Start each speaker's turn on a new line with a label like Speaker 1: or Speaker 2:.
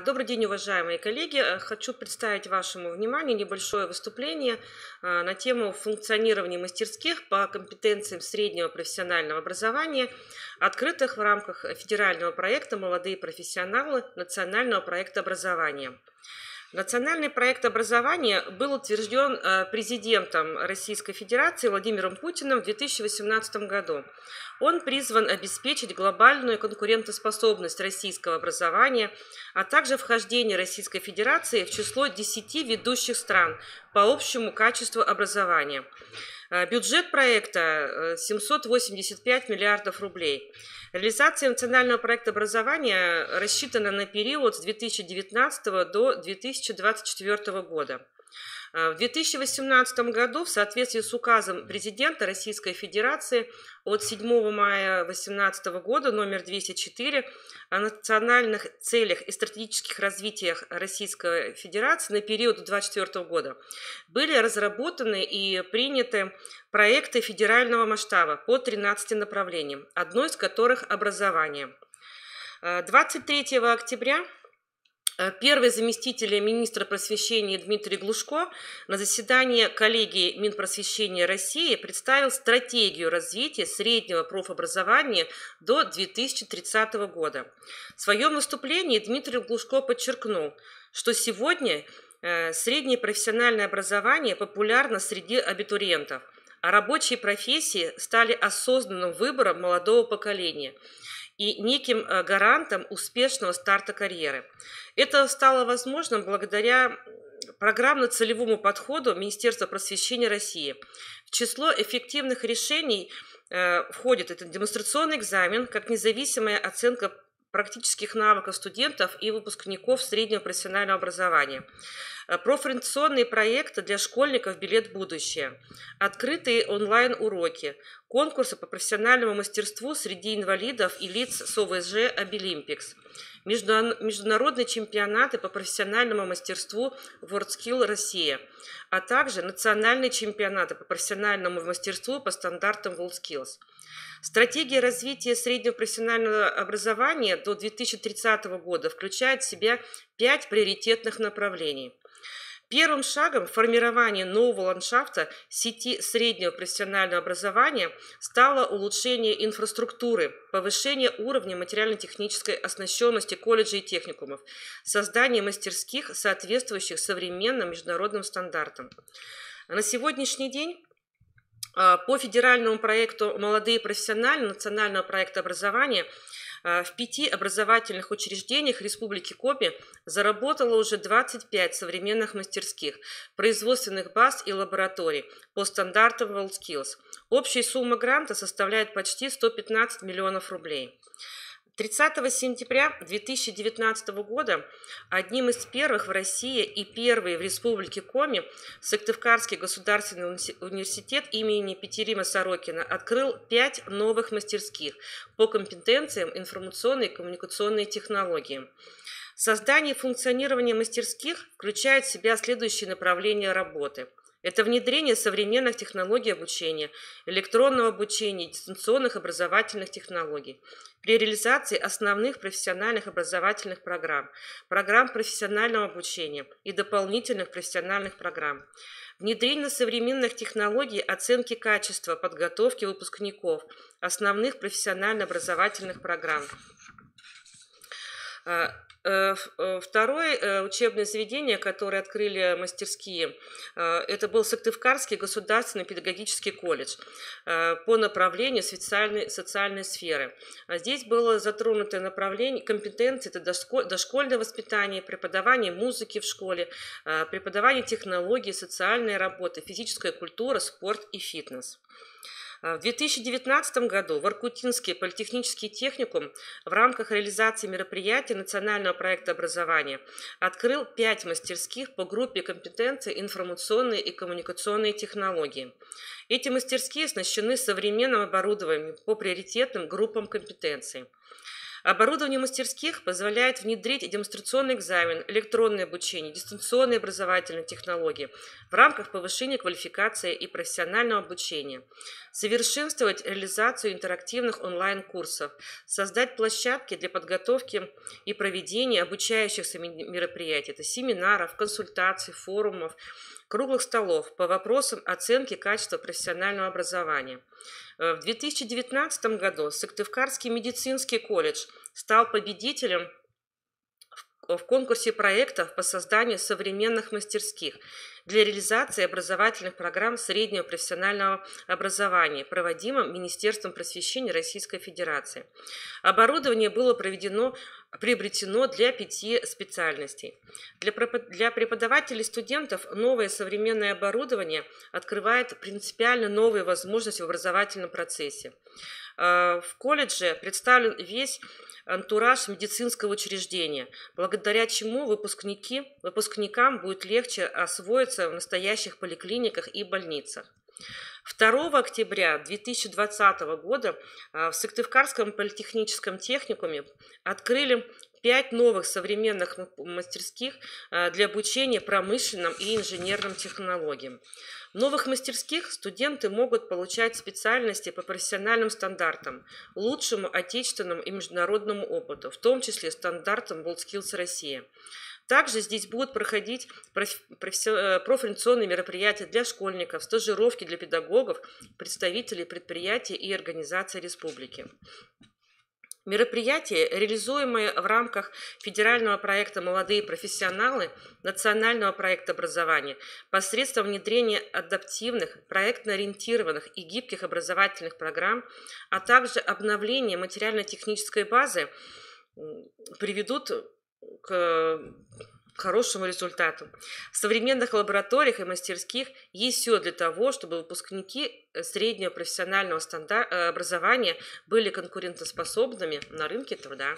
Speaker 1: Добрый день, уважаемые коллеги. Хочу представить вашему вниманию небольшое выступление на тему функционирования мастерских по компетенциям среднего профессионального образования, открытых в рамках федерального проекта «Молодые профессионалы» национального проекта образования. Национальный проект образования был утвержден президентом Российской Федерации Владимиром Путиным в 2018 году. Он призван обеспечить глобальную конкурентоспособность российского образования, а также вхождение Российской Федерации в число 10 ведущих стран по общему качеству образования. Бюджет проекта 785 миллиардов рублей. Реализация национального проекта образования рассчитана на период с 2019 до 2024 года. В 2018 году в соответствии с указом президента Российской Федерации от 7 мая 2018 года номер 204 о национальных целях и стратегических развитиях Российской Федерации на период 2024 года были разработаны и приняты проекты федерального масштаба по 13 направлениям, одно из которых образование. 23 октября первый заместитель министра просвещения Дмитрий Глушко на заседании коллегии Минпросвещения России представил стратегию развития среднего профобразования до 2030 года. В своем выступлении Дмитрий Глушко подчеркнул, что сегодня среднее профессиональное образование популярно среди абитуриентов, а рабочие профессии стали осознанным выбором молодого поколения и неким гарантом успешного старта карьеры. Это стало возможным благодаря программно-целевому подходу Министерства просвещения России. В число эффективных решений входит этот демонстрационный экзамен как независимая оценка практических навыков студентов и выпускников среднего профессионального образования. Профориентационные проекты для школьников «Билет в будущее», открытые онлайн-уроки, конкурсы по профессиональному мастерству среди инвалидов и лиц с ОВСЖ «Обилимпикс», международные чемпионаты по профессиональному мастерству WorldSkill Россия, а также национальные чемпионаты по профессиональному мастерству по стандартам WorldSkills. Стратегия развития среднего профессионального образования до 2030 года включает в себя 5 приоритетных направлений. Первым шагом формирования нового ландшафта сети среднего профессионального образования стало улучшение инфраструктуры, повышение уровня материально-технической оснащенности колледжей и техникумов, создание мастерских, соответствующих современным международным стандартам. На сегодняшний день по федеральному проекту «Молодые профессионалы» национального проекта образования в 5 образовательных учреждениях Республики Коми заработало уже 25 современных мастерских, производственных баз и лабораторий по стандартам WorldSkills. Общая сумма гранта составляет почти 115 миллионов рублей. 30 сентября 2019 года одним из первых в России и первый в Республике Коми Сыктывкарский государственный университет имени Петерима Сорокина открыл 5 новых мастерских по компетенциям информационной и коммуникационной технологии. Создание и функционирование мастерских включает в себя следующие направления работы. Это внедрение современных технологий обучения, электронного обучения, дистанционных образовательных технологий. При реализации основных профессиональных образовательных программ, программ профессионального обучения и дополнительных профессиональных программ. Внедрение современных технологий оценки качества подготовки выпускников основных профессионально-образовательных программ. Второе учебное заведение, которое открыли мастерские, это был Сыктывкарский государственный педагогический колледж по направлению социальной сферы. Здесь было затронуто направление компетенции, это дошкольное воспитание, преподавание музыки в школе, преподавание технологий, социальная работа, физическая культура, спорт и фитнес. В 2019 году Воркутинский политехнический техникум в рамках реализации мероприятий национального проекта образования открыл 5 мастерских по группе компетенций информационные и коммуникационные технологии. Эти мастерские оснащены современным оборудованием по приоритетным группам компетенций. Оборудование мастерских позволяет внедрить демонстрационный экзамен, электронное обучение, дистанционные образовательные технологии в рамках повышения квалификации и профессионального обучения. совершенствовать реализацию интерактивных онлайн-курсов, создать площадки для подготовки и проведения обучающихся мероприятий, это семинаров, консультаций, форумов, круглых столов по вопросам оценки качества профессионального образования. В 2019 году Сыктывкарский медицинский колледж стал победителем в конкурсе проектов по созданию современных мастерских для реализации образовательных программ среднего профессионального образования, проводимым Министерством просвещения Российской Федерации. Оборудование было приобретено для 5 специальностей. Для преподавателей и студентов новое современное оборудование открывает принципиально новые возможности в образовательном процессе. В колледже представлен весь антураж медицинского учреждения, благодаря чему выпускникам будет легче освоиться в настоящих поликлиниках и больницах. 2 октября 2020 года в Сыктывкарском политехническом техникуме открыли 5 новых современных мастерских для обучения промышленным и инженерным технологиям. В новых мастерских студенты могут получать специальности по профессиональным стандартам, лучшему отечественному и международному опыту, в том числе стандартам WorldSkills Россия. Также здесь будут проходить профориентационные мероприятия для школьников, стажировки для педагогов, представителей предприятий и организаций республики. Мероприятия, реализуемые в рамках федерального проекта «Молодые профессионалы», национального проекта образования, посредством внедрения адаптивных, проектно-ориентированных и гибких образовательных программ, а также обновления материально-технической базы, приведут к хорошему результату. В современных лабораториях и мастерских есть все для того, чтобы выпускники среднего профессионального образования были конкурентоспособными на рынке труда.